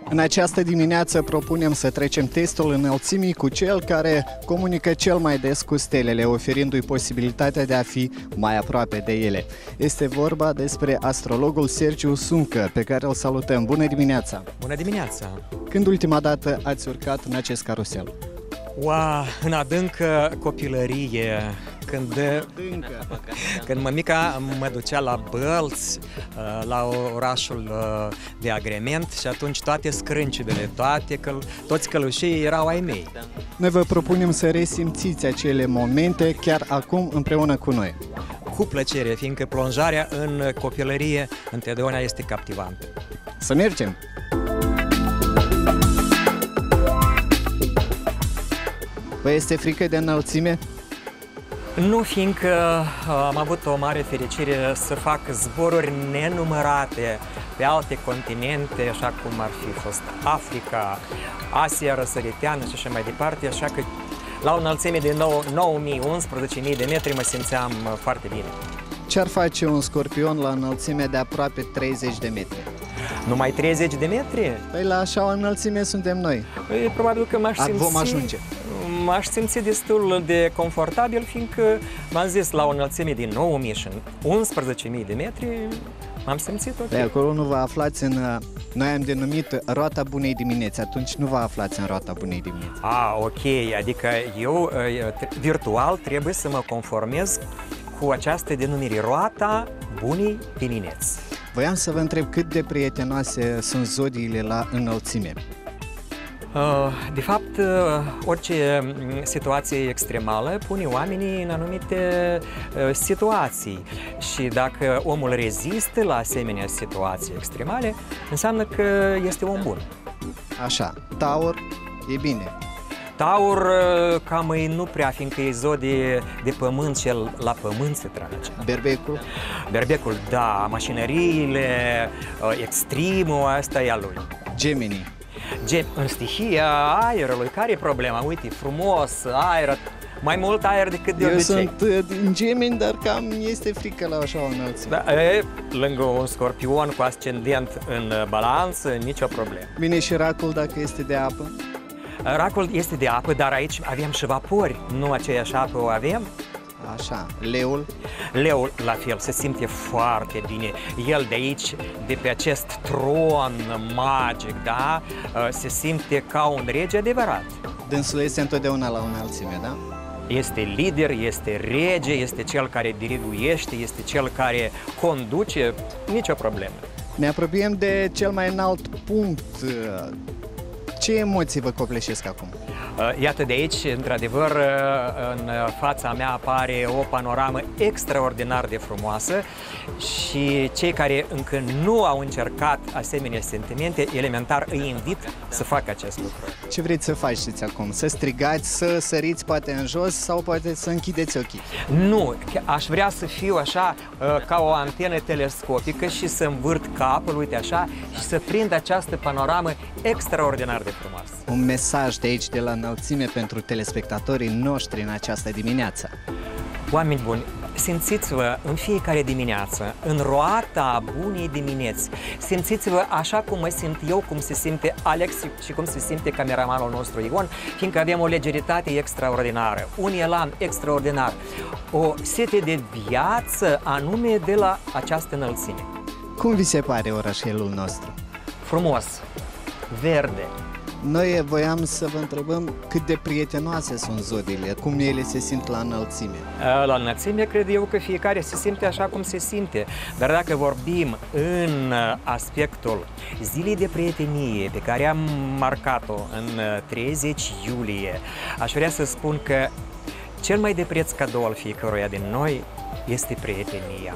În această dimineață propunem să trecem testul înălțimii cu cel care comunică cel mai des cu stelele, oferindu-i posibilitatea de a fi mai aproape de ele. Este vorba despre astrologul Sergiu Suncă, pe care îl salutăm. Bună dimineața! Bună dimineața! Când ultima dată ați urcat în acest carusel? În adâncă copilărie, când mămica mă ducea la Bălți, la orașul de agrement, și atunci toate scrâncibele, toți călușii erau ai mei. Noi vă propunem să resimțiți acele momente chiar acum împreună cu noi. Cu plăcere, fiindcă plonjarea în copilărie întotdeauna este captivantă. Să mergem! Vă este frică de înălțime? Nu, fiindcă am avut o mare fericire să fac zboruri nenumărate pe alte continente, așa cum ar fi fost Africa, Asia răsăriteană și așa mai departe, așa că la o înălțime de 9.000-11.000 de metri mă simțeam foarte bine. Ce-ar face un scorpion la înălțime de aproape 30 de metri? Numai 30 de metri? Păi la așa o înălțime suntem noi. Păi, probabil că m-aș simți destul de confortabil, fiindcă m-am zis, la o înălțime de 9.000 și 11.000 de metri m-am simțit ok. De acolo nu vă aflați în... Noi am denumit roata bunei dimineți, atunci nu vă aflați în roata bunei dimineți. Ok, adică eu virtual trebuie să mă conformez cu această denumire, roata bunei dimineți. Voiam să vă întreb cât de prietenoase sunt zodiile la înălțime. De fapt, orice situație extremală pune oamenii în anumite situații și dacă omul rezistă la asemenea situații extremale, înseamnă că este om bun. Așa, Taur e bine. Taur cam nu prea, fiindcă e zodie de pământ și el la pământ se trage. Berbecul? Berbecul, da, mașinăriile, extremul, asta e al lui. Gemini? În stihia aerului, care e problema? Uite, frumos, aer, mai mult aer decât de obicei. Eu sunt din Gemini, dar cam este frică la așa o înălțime. Da, lângă un scorpion cu ascendent în balanță, nicio problemă. Bine, și racul dacă este de apă? Racul este de apă, dar aici avem și vapori, nu aceeași apă o avem. Așa, leul? Leul, la fel, se simte foarte bine. El de aici, de pe acest tron magic, da, se simte ca un rege adevărat. Dânsul este întotdeauna la o înălțime, da? Este lider, este rege, este cel care diriguiește, este cel care conduce, nicio problemă. Ne apropiem de cel mai înalt punct. Ce emoții vă copleșesc acum? Iată, de aici, într-adevăr, în fața mea apare o panoramă extraordinar de frumoasă și cei care încă nu au încercat asemenea sentimente, elementar îi invit să facă acest lucru. Ce vreți să faceți acum? Să strigați, să săriți poate în jos sau poate să închideți ochii? Nu, aș vrea să fiu așa ca o antenă telescopică și să învârt capul, uite așa, și să prind această panoramă extraordinar de frumoasă. Un mesaj de aici, de la înălțime, pentru telespectatorii noștri în această dimineață. Oameni buni, simțiți-vă în fiecare dimineață, în roata bunei dimineți. Simțiți-vă așa cum mă simt eu, cum se simte Alex și cum se simte cameramanul nostru Ion, fiindcă avem o legeritate extraordinară, un elan extraordinar, o sete de viață anume de la această înălțime. Cum vi se pare orașelul nostru? Frumos, verde. Noi voiam să vă întrebăm cât de prietenoase sunt zodiile, cum ele se simt la înălțime. La înălțime cred eu că fiecare se simte așa cum se simte, dar dacă vorbim în aspectul zilei de prietenie pe care am marcat-o în 30 iulie, aș vrea să spun că cel mai de preț cadou al fiecăruia din noi este prietenia.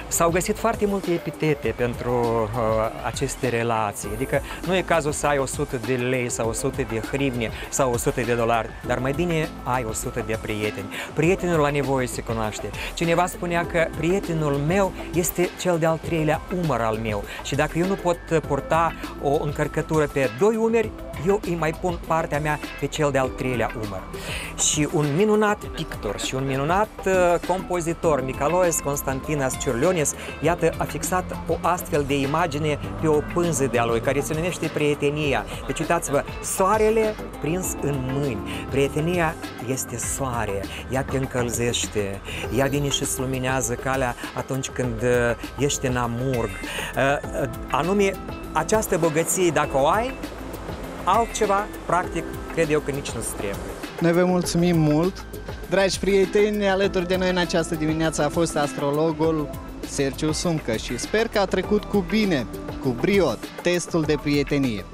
S-au găsit foarte multe epitete pentru aceste relații, adică nu e cazul să ai 100 de lei sau 100 de hrivne sau 100 de dolari, dar mai bine ai 100 de prieteni. Prietenul la nevoie se cunoaște. Cineva spunea că prietenul meu este cel de-al treilea umăr al meu și dacă eu nu pot purta o încărcătură pe 2 umeri, eu îi mai pun partea mea pe cel de-al treilea umăr. Și un minunat pictor și un minunat compozitor, Nicolae Constantinas Ciurar, Corleones, iată, a fixat o astfel de imagine pe o pânză de-a lui, care se numește prietenia. Deci uitați-vă, soarele prins în mâini. Prietenia este soare, ea te încălzește, ea vine și îți luminează calea atunci când ești în amurg. Anume, această bogăție, dacă o ai, altceva, practic, cred eu că nici nu-ți trebuie. Noi vă mulțumim mult! Dragi prieteni, alături de noi în această dimineață a fost astrologul Sergiu Sumcă și sper că a trecut cu bine, cu brio, testul de prietenie.